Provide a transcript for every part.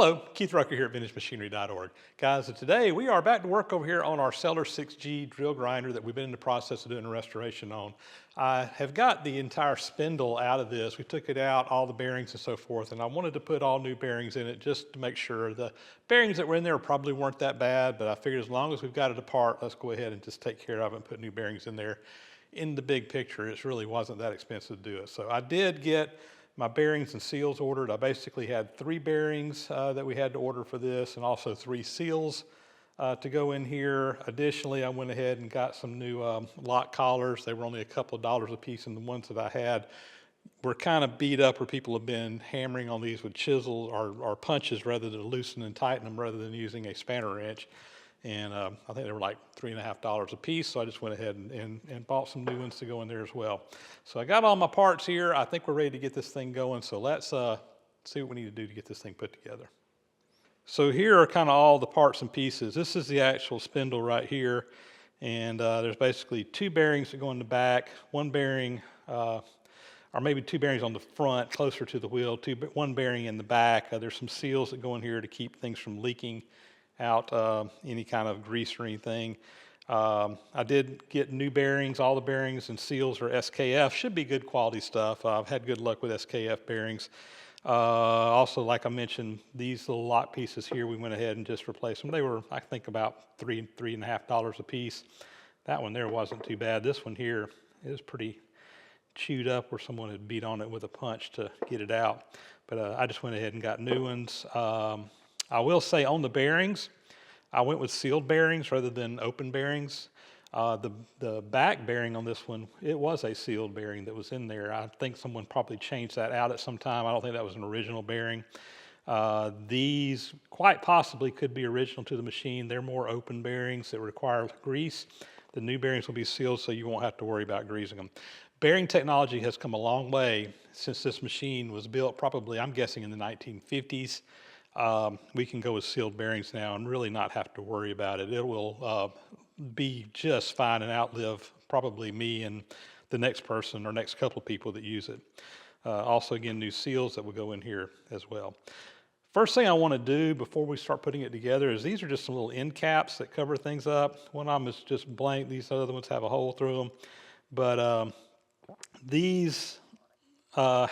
Hello, Keith Rucker here at VintageMachinery.org. Guys, today we are back to work over here on our Cellar 6G drill grinder that we've been in the process of doing a restoration on. I have got the entire spindle out of this. We took it out, all the bearings and so forth, and I wanted to put all new bearings in it just to make sure. The bearings that were in there probably weren't that bad, but I figured as long as we've got it apart, let's go ahead and just take care of it and put new bearings in there. In the big picture, it really wasn't that expensive to do it. So I did get my bearings and seals ordered. I basically had 3 bearings that we had to order for this, and also 3 seals to go in here. Additionally, I went ahead and got some new lock collars. They were only a couple of dollars a piece, and the ones that I had were kind of beat up where people have been hammering on these with chisels or punches rather than loosen and tighten them rather than using a spanner wrench. And I think they were like $3.50 a piece, so I just went ahead and bought some new ones to go in there as well. So I got all my parts here. I think we're ready to get this thing going, so let's see what we need to do to get this thing put together. So here are kind of all the parts and pieces. This is the actual spindle right here, and there's basically 2 bearings that go in the back, 1 bearing, or maybe 2 bearings on the front closer to the wheel, 1 bearing in the back. There's some seals that go in here to keep things from leaking out any kind of grease or anything. I did get new bearings. All the bearings and seals are SKF. Should be good quality stuff. I've had good luck with SKF bearings. Also, like I mentioned, these little lock pieces here, we went ahead and just replaced them. They were, I think, about $3.50 a piece. That one there wasn't too bad. This one here is pretty chewed up where someone had beat on it with a punch to get it out. But I just went ahead and got new ones. I will say on the bearings, I went with sealed bearings rather than open bearings. The back bearing on this one, it was a sealed bearing that was in there. I think someone probably changed that out at some time. I don't think that was an original bearing. These quite possibly could be original to the machine. They're more open bearings that require grease. The new bearings will be sealed, so you won't have to worry about greasing them. Bearing technology has come a long way since this machine was built, probably, I'm guessing, in the 1950s. We can go with sealed bearings now and really not have to worry about it. It will be just fine and outlive probably me and the next person or next couple of people that use it. Also, again, new seals that will go in here as well. First thing I want to do before we start putting it together is these are just some little end caps that cover things up. One of them is just blank. These other ones have a hole through them. But these need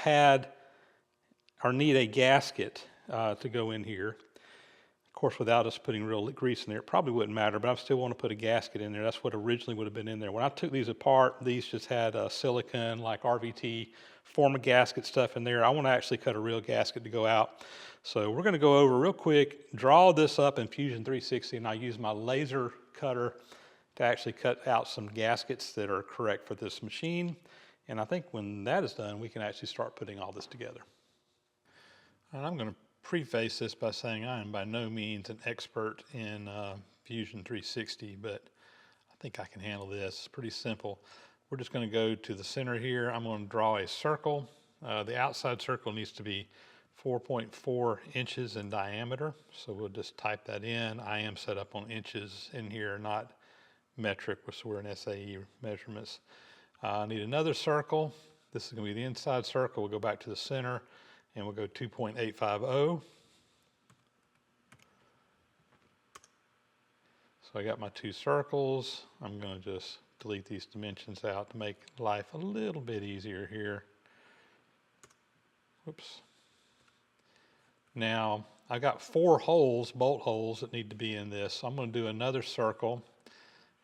a gasket to go in here. Of course, without us putting real grease in there, it probably wouldn't matter, but I still want to put a gasket in there. That's what originally would have been in there. When I took these apart, these just had silicone, like RVT, form of gasket stuff in there. I want to actually cut a real gasket to go out. So we're going to go over real quick, draw this up in Fusion 360, and I use my laser cutter to actually cut out some gaskets that are correct for this machine. And I think when that is done, we can actually start putting all this together. And I'm going to preface this by saying I am by no means an expert in Fusion 360, but I think I can handle this. It's pretty simple. We're just going to go to the center here. I'm going to draw a circle. The outside circle needs to be 4.4 inches in diameter, so we'll just type that in. I am set up on inches in here, not metric, so we're in SAE measurements. I need another circle. This is going to be the inside circle. We'll go back to the center, and we'll go 2.850. So I got my 2 circles. I'm going to just delete these dimensions out to make life a little bit easier here. Whoops. Now, I got 4 holes, bolt holes, that need to be in this. So I'm going to do another circle.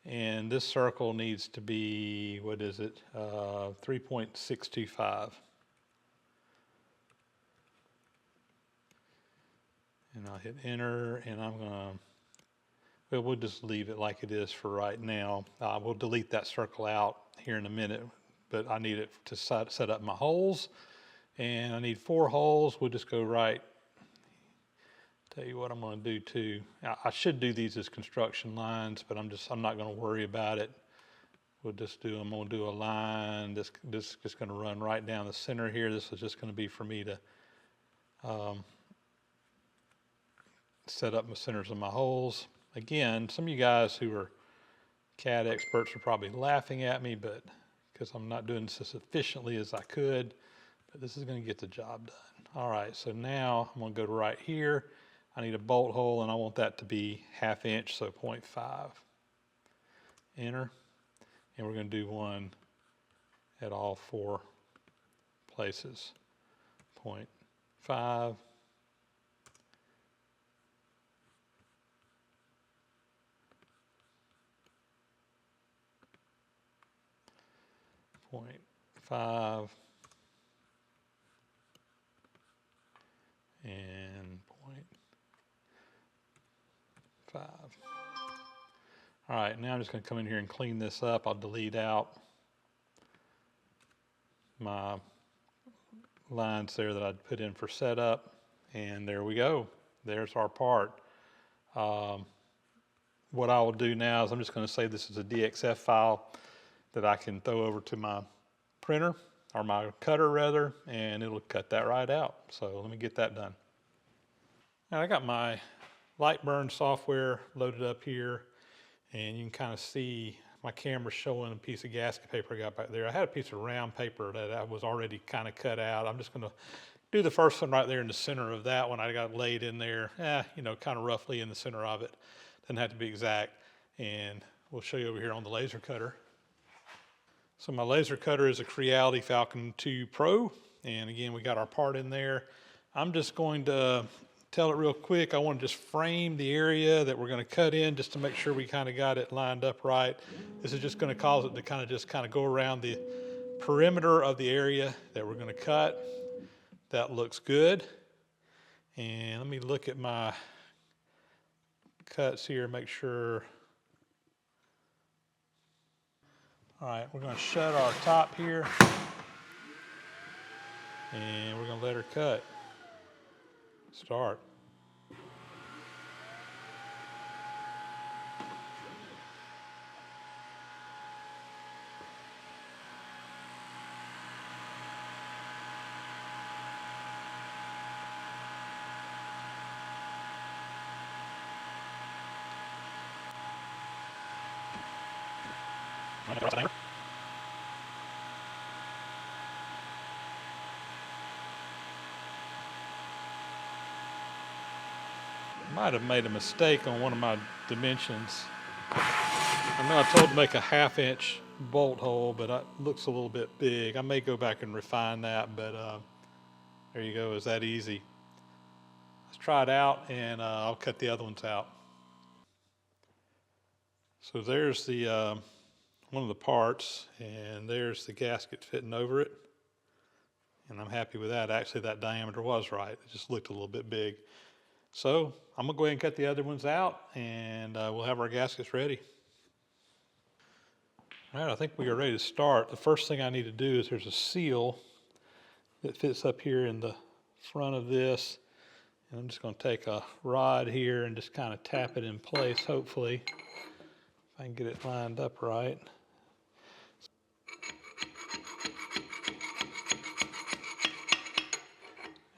And this circle needs to be, what is it, 3.625. And I'll hit enter, and I'm going to, well, we'll just leave it like it is for right now. We'll delete that circle out here in a minute, but I need it to set up my holes. And I need 4 holes. We'll just go right. Tell you what I'm going to do too. I should do these as construction lines, but I'm not going to worry about it. We'll just do, I'm going to do a line. This is just going to run right down the center here. This is just going to be for me to set up my centers of my holes. Again, some of you guys who are CAD experts are probably laughing at me, but because I'm not doing this as efficiently as I could, but this is going to get the job done. All right, so now I'm going to go to right here. I need a bolt hole, and I want that to be 1/2 inch, so 0.5. Enter, and we're going to do one at all 4 places. 0.5. 0.5 and 0.5. All right, now I'm just going to come in here and clean this up. I'll delete out my lines there that I'd put in for setup, and there we go. There's our part. What I will do now is I'm just going to save this as a DXF file that I can throw over to my printer, or my cutter rather, and it'll cut that right out. So let me get that done. Now I got my Lightburn software loaded up here, and you can kind of see my camera showing a piece of gasket paper I got back there. I had a piece of round paper that I was already kind of cut out. I'm just going to do the first one right there in the center of that one. I got laid in there, you know, kind of roughly in the center of it. Doesn't have to be exact. And we'll show you over here on the laser cutter. So my laser cutter is a Creality Falcon 2 Pro. And again, we got our part in there. I'm just going to tell it real quick. I want to just frame the area that we're going to cut in just to make sure we kind of got it lined up right. This is just going to cause it to kind of go around the perimeter of the area that we're going to cut. That looks good. And let me look at my cuts here, make sure. All right, we're going to shut our top here, and we're going to let her cut. Start. Might have made a mistake on one of my dimensions. I know I told to make a 1/2 inch bolt hole, but it looks a little bit big. I may go back and refine that, but there you go. It's that easy. Let's try it out, and I'll cut the other ones out. So there's the one of the parts, and there's the gasket fitting over it. And I'm happy with that. Actually, that diameter was right. It just looked a little bit big. So I'm gonna go ahead and cut the other ones out, and we'll have our gaskets ready. All right, I think we are ready to start. The first thing I need to do is there's a seal that fits up here in the front of this. And I'm just gonna take a rod here and just kind of tap it in place, hopefully, if I can get it lined up right.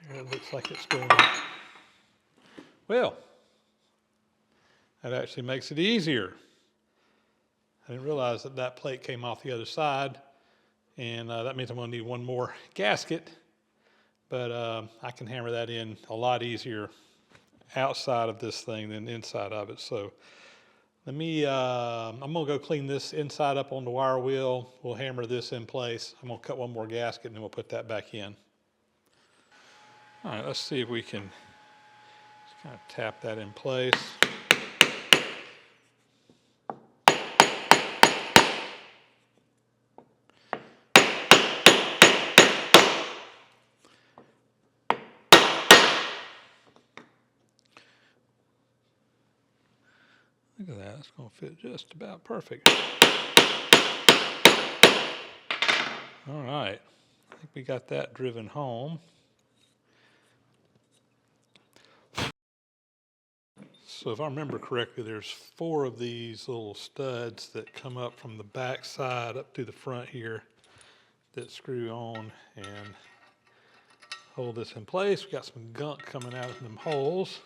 There, it looks like it's going. Well, that actually makes it easier. I didn't realize that that plate came off the other side, and that means I'm going to need one more gasket, but I can hammer that in a lot easier outside of this thing than inside of it. So let me, I'm going to go clean this inside up on the wire wheel. We'll hammer this in place. I'm going to cut one more gasket, and then we'll put that back in. All right, let's see if we can just kind of tap that in place. Look at that, it's going to fit just about perfect. All right, I think we got that driven home. So if I remember correctly, there's 4 of these little studs that come up from the back side up to the front here that screw on and hold this in place. We got some gunk coming out of them holes.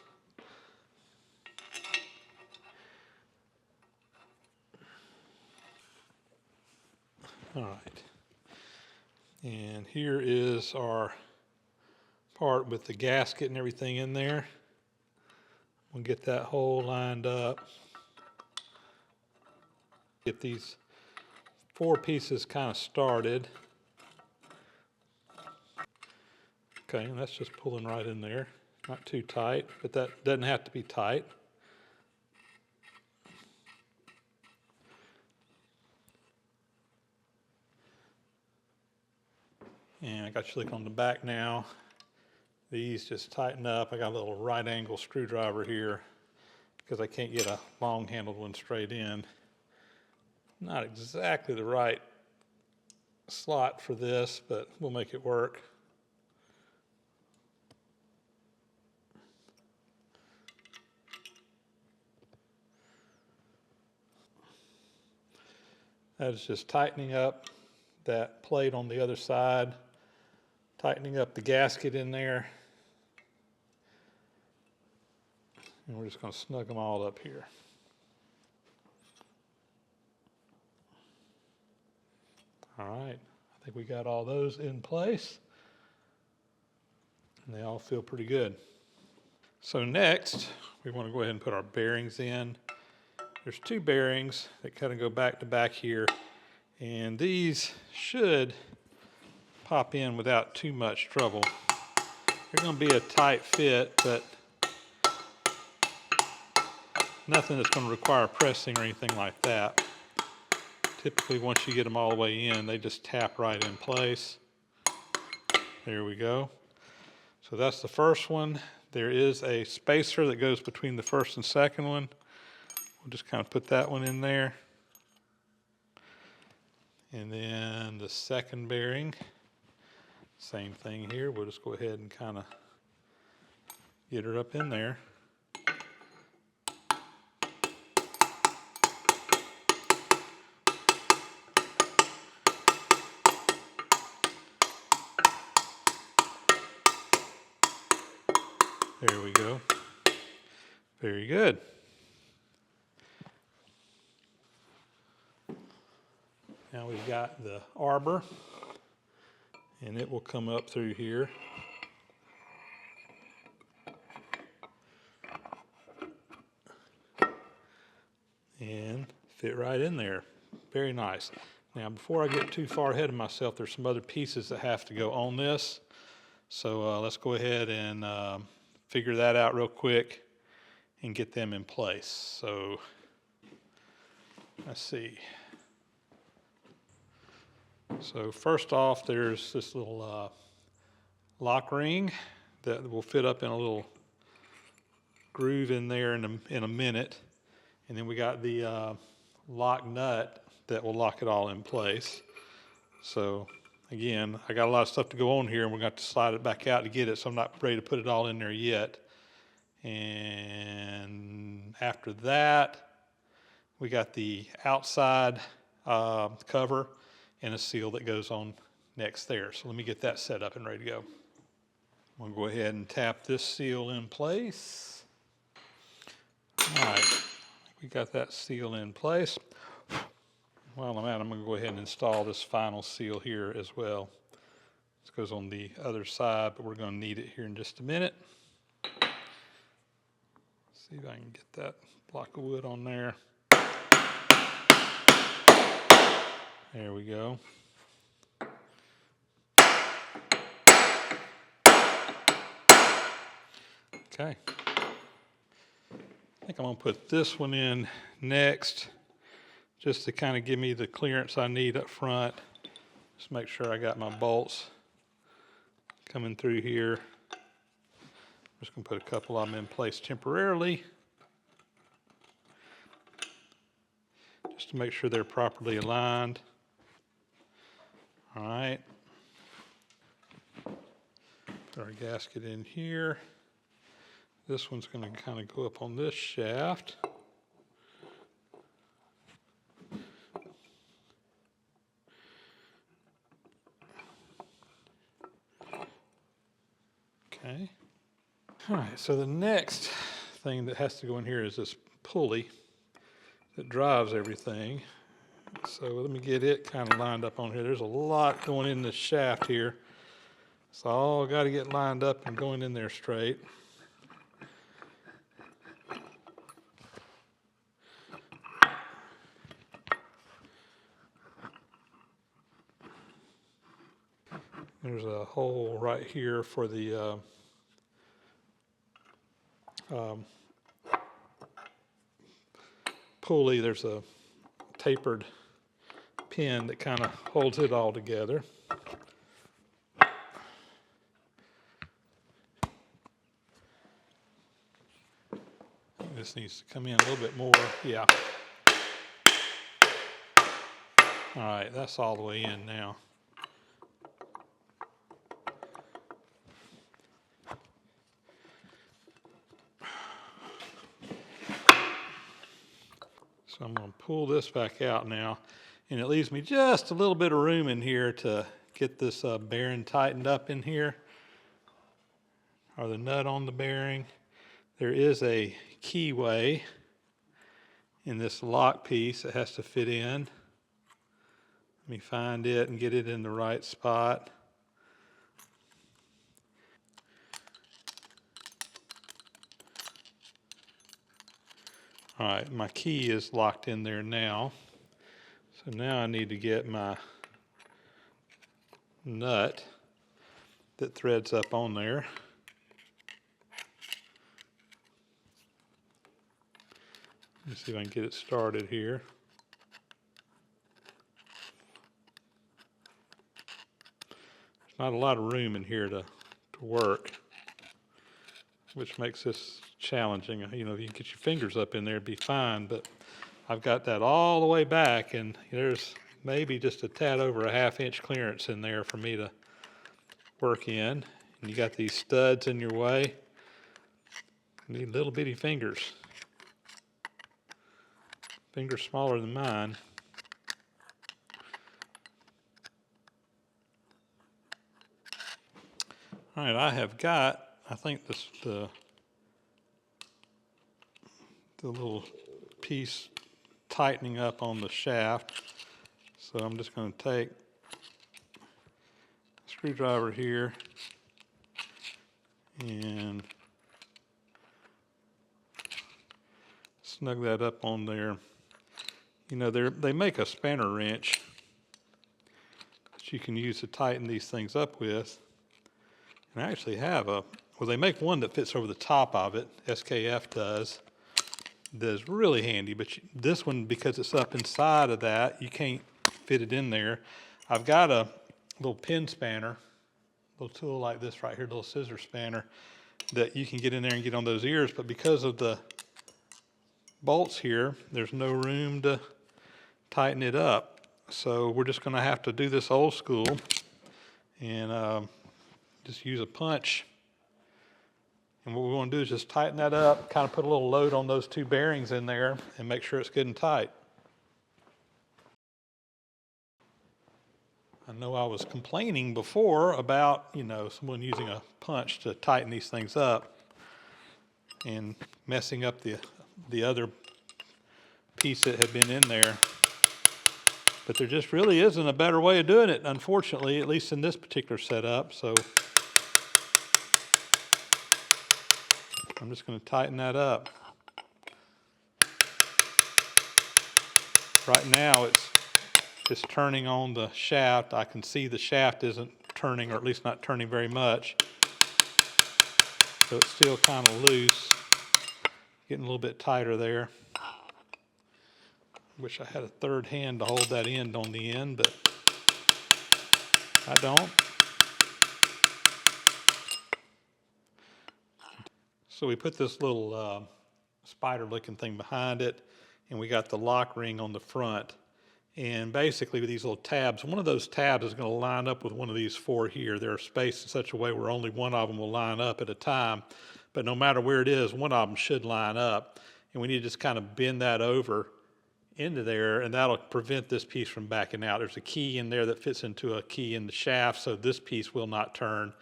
All right, and here is our part with the gasket and everything in there. We'll get that hole lined up. Get these 4 pieces kind of started. Okay, and that's just pulling right in there. Not too tight, but that doesn't have to be tight. And I got you look on the back now. These just tighten up. I got a little right angle screwdriver here because I can't get a long handled one straight in. Not exactly the right slot for this, but we'll make it work. That is just tightening up that plate on the other side, tightening up the gasket in there. And we're just going to snug them all up here. All right, I think we got all those in place. And they all feel pretty good. So next, we want to go ahead and put our bearings in. There's 2 bearings that kind of go back to back here. And these should pop in without too much trouble. They're going to be a tight fit, but nothing that's going to require pressing or anything like that. Typically, once you get them all the way in, they just tap right in place. There we go. So that's the first one. There is a spacer that goes between the first and second one. We'll just kind of put that one in there. And then the second bearing, same thing here. We'll just go ahead and kind of get her up in there. There we go. Very good. Now we've got the arbor, and it will come up through here. And fit right in there. Very nice. Now before I get too far ahead of myself, there's some other pieces that have to go on this. So let's go ahead and figure that out real quick and get them in place. So let's see. So first off, there's this little lock ring that will fit up in a little groove in there in a minute. And then we got the lock nut that will lock it all in place. So again, I got a lot of stuff to go on here, and we're going to have to slide it back out to get it, so I'm not ready to put it all in there yet. And after that, we got the outside cover and a seal that goes on next there. So let me get that set up and ready to go. We'll go ahead and tap this seal in place. All right, we got that seal in place. While I'm at it, I'm going to go ahead and install this final seal here as well. This goes on the other side, but we're going to need it here in just a minute. See if I can get that block of wood on there. There we go. Okay. I think I'm going to put this one in next, just to kind of give me the clearance I need up front. Just make sure I got my bolts coming through here. I'm just going to put a couple of them in place temporarily, just to make sure they're properly aligned. All right. Put our gasket in here. This one's going to kind of go up on this shaft. Okay. All right, so the next thing that has to go in here is this pulley that drives everything. So let me get it kind of lined up on here. There's a lot going in this shaft here. So all got to get lined up and going in there straight. There's a hole right here for the pulley. There's a tapered pin that kind of holds it all together. This needs to come in a little bit more. Yeah. All right, that's all the way in now. So I'm going to pull this back out now, and it leaves me just a little bit of room in here to get this bearing tightened up in here, or the nut on the bearing. There is a keyway in this lock piece that has to fit in. Let me find it and get it in the right spot. All right, my key is locked in there now. So now I need to get my nut that threads up on there. Let's see if I can get it started here. There's not a lot of room in here to work, which makes this challenging. You know, if you can get your fingers up in there, it'd be fine, but I've got that all the way back, and there's maybe just a tad over a ½ inch clearance in there for me to work in. And you got these studs in your way. You need little bitty fingers. Fingers smaller than mine. All right, I have got, I think this the little piece tightening up on the shaft. So I'm just going to take a screwdriver here and snug that up on there. You know, they make a spanner wrench that you can use to tighten these things up with. And I actually have well, they make one that fits over the top of it, SKF does. That's really handy, but this one, because it's up inside of that, you can't fit it in there. I've got a little pin spanner, a little tool like this right here, a little scissor spanner, that you can get in there and get on those ears, but because of the bolts here, there's no room to tighten it up. So we're just going to have to do this old school and just use a punch. And what we want to do is just tighten that up, kind of put a little load on those two bearings in there and make sure it's good and tight. I know I was complaining before about, you know, someone using a punch to tighten these things up and messing up the other piece that had been in there. But there just really isn't a better way of doing it, unfortunately, at least in this particular setup. So I'm just going to tighten that up. Right now it's just turning on the shaft. I can see the shaft isn't turning, or at least not turning very much. So it's still kind of loose. Getting a little bit tighter there. Wish I had a third hand to hold that end on the end, but I don't. So we put this little spider looking thing behind it, and we got the lock ring on the front. And basically with these little tabs, one of those tabs is going to line up with one of these four here. They're spaced in such a way where only one of them will line up at a time. But no matter where it is, one of them should line up. And we need to just kind of bend that over into there, and that'll prevent this piece from backing out. There's a key in there that fits into a key in the shaft, so this piece will not turn.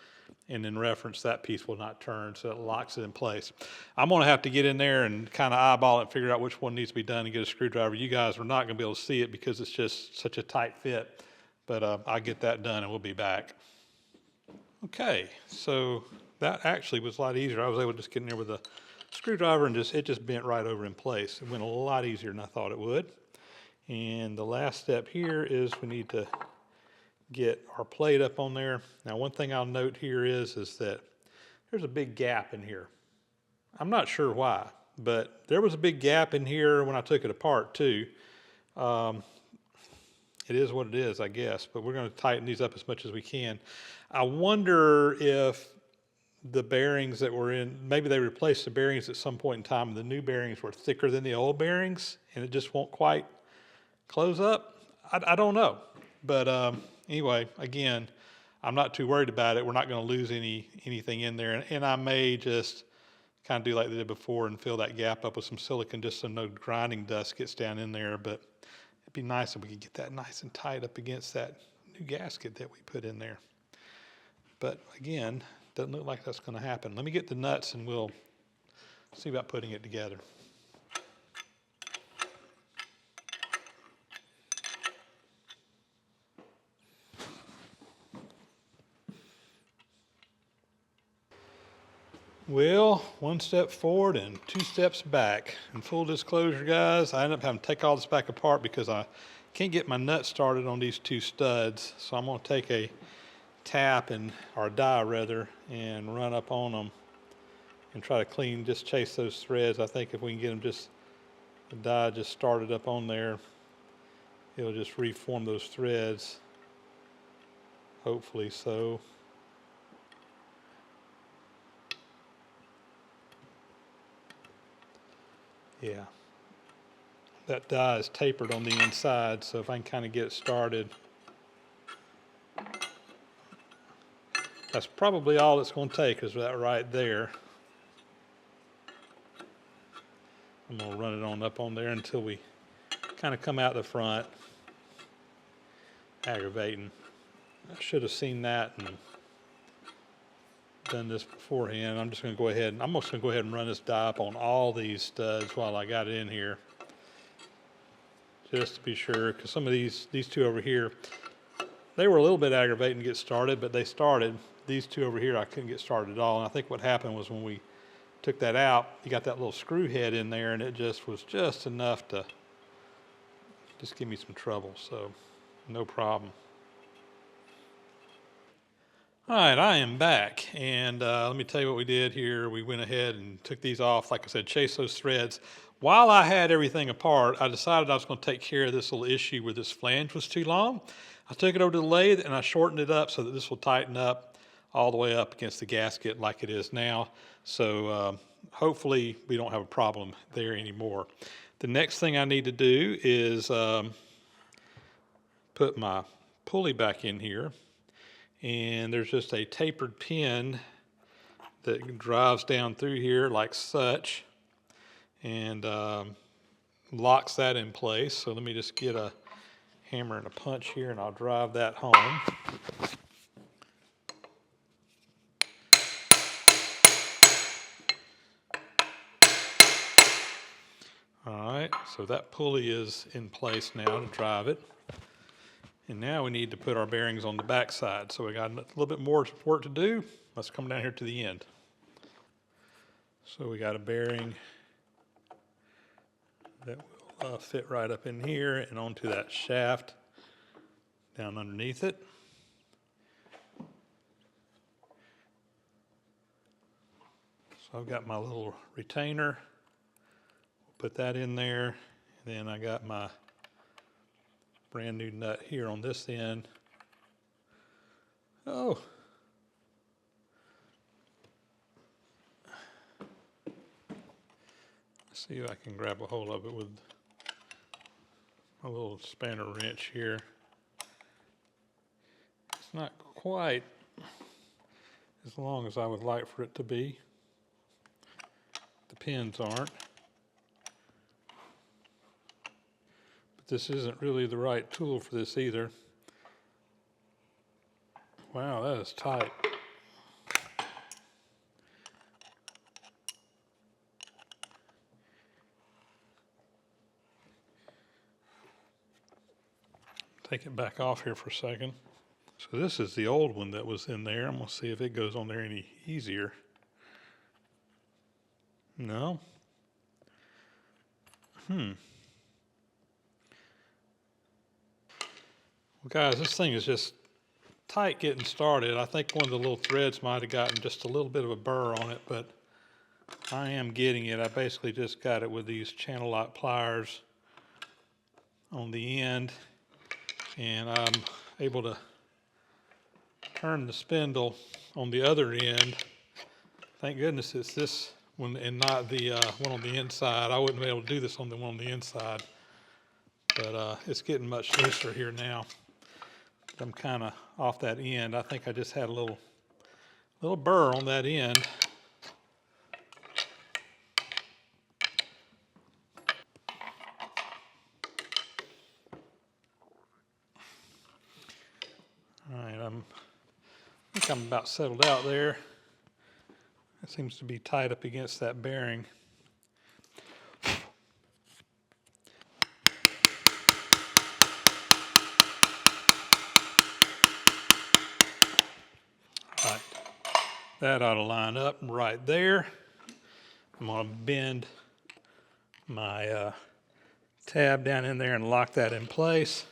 And in reference, that piece will not turn, so it locks it in place. I'm going to have to get in there and kind of eyeball it and figure out which one needs to be done and get a screwdriver. You guys are not going to be able to see it because it's just such a tight fit, but I'll get that done and we'll be back. Okay, so that actually was a lot easier. I was able to just get in there with a screwdriver and it just bent right over in place. It went a lot easier than I thought it would. And the last step here is we need to get our plate up on there. Now, one thing I'll note here is that there's a big gap in here. I'm not sure why, but there was a big gap in here when I took it apart too. It is what it is, I guess, but we're going to tighten these up as much as we can. I wonder if the bearings that were in, maybe they replaced the bearings at some point in time and the new bearings were thicker than the old bearings and it just won't quite close up. I don't know. But anyway, again, I'm not too worried about it. We're not going to lose anything in there. And I may just kind of do like they did before and fill that gap up with some silicone just so no grinding dust gets down in there. But it'd be nice if we could get that nice and tight up against that new gasket that we put in there. But again, doesn't look like that's going to happen. Let me get the nuts and we'll see about putting it together. Well, one step forward and 2 steps back. In full disclosure, guys, I ended up having to take all this back apart because I can't get my nut started on these 2 studs. So I'm going to take a tap or a die rather, and run up on them and try to just chase those threads. I think if we can get them the die just started up on there, it'll just reform those threads. Hopefully so. Yeah, that die is tapered on the inside, so if I can kind of get it started, that's probably all it's going to take is that right there. I'm going to run it on up on there until we kind of come out the front. Aggravating. I should have seen that and done this beforehand. I'm just going to go ahead and run this die up on all these studs while I got it in here, just to be sure, because some of these 2 over here, they were a little bit aggravating to get started, but they started. These 2 over here I couldn't get started at all, and I think what happened was when we took that out, you got that little screw head in there and it just was just enough to just give me some trouble, so no problem. All right, I am back, and let me tell you what we did here. We went ahead and took these off, like I said, chased those threads. While I had everything apart, I decided I was going to take care of this little issue where this flange was too long. I took it over to the lathe and I shortened it up so that this will tighten up all the way up against the gasket like it is now. So hopefully we don't have a problem there anymore. The next thing I need to do is put my pulley back in here. And there's just a tapered pin that drives down through here like such and locks that in place. So let me just get a hammer and a punch here and I'll drive that home. All right, so that pulley is in place now to drive it. And now we need to put our bearings on the back side. So we got a little bit more work to do. Let's come down here to the end. So we got a bearing that will fit right up in here and onto that shaft down underneath it. So I've got my little retainer. Put that in there. And then I got my brand new nut here on this end. Oh. Let's see if I can grab a hold of it with a little spanner wrench here. It's not quite as long as I would like for it to be. The pins aren't. This isn't really the right tool for this either. Wow, that is tight. Take it back off here for a second. So this is the old one that was in there. I'm going to see if it goes on there any easier. No. Well, guys, this thing is just tight getting started. I think one of the little threads might have gotten just a little bit of a burr on it, but I am getting it. I basically just got it with these channel lock pliers on the end, and I'm able to turn the spindle on the other end. Thank goodness it's this one and not the one on the inside. I wouldn't be able to do this on the one on the inside, but it's getting much looser here now. I'm kind of off that end. I think I just had a little burr on that end. All right, I think I'm about settled out there. It seems to be tight up against that bearing. All right, that ought to line up right there. I'm going to bend my tab down in there and lock that in place.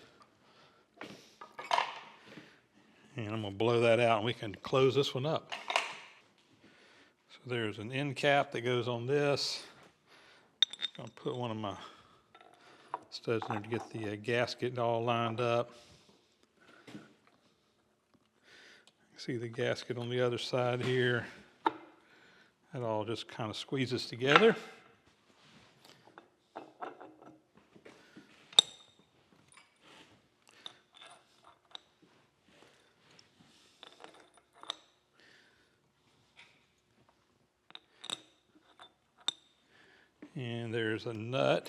And I'm going to blow that out and we can close this one up. So there's an end cap that goes on this. I'm going to put one of my studs in there to get the gasket all lined up. See the gasket on the other side here. That all just kind of squeezes together. And there's a nut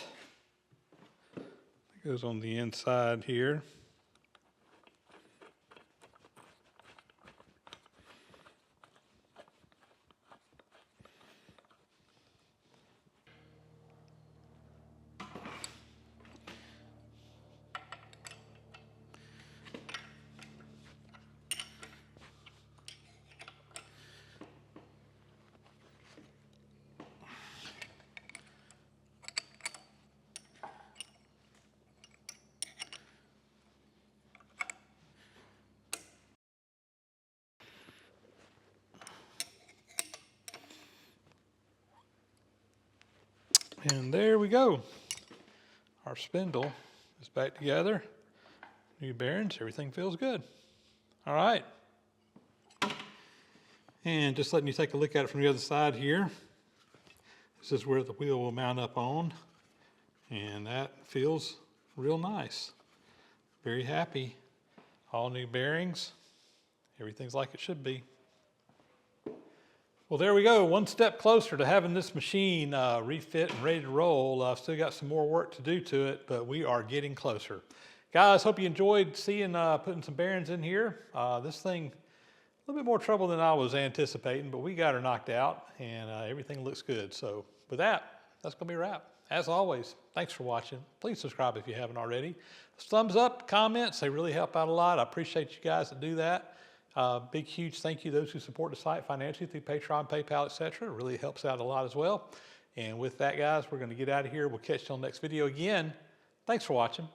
that goes on the inside here. And there we go. Our spindle is back together. New bearings, everything feels good. All right. And just letting you take a look at it from the other side here. This is where the wheel will mount up on. And that feels real nice. Very happy. All new bearings. Everything's like it should be. Well, there we go. One step closer to having this machine refit and ready to roll. I've still got some more work to do to it, but we are getting closer. Guys, hope you enjoyed seeing putting some bearings in here. This thing, a little bit more trouble than I was anticipating, but we got her knocked out and everything looks good. So with that, that's going to be a wrap. As always, thanks for watching. Please subscribe if you haven't already. Thumbs up, comments, they really help out a lot. I appreciate you guys that do that. Big, huge thank you to those who support the site financially through Patreon, PayPal, etc. It really helps out a lot as well. And with that, guys, we're going to get out of here. We'll catch you on the next video again. Thanks for watching.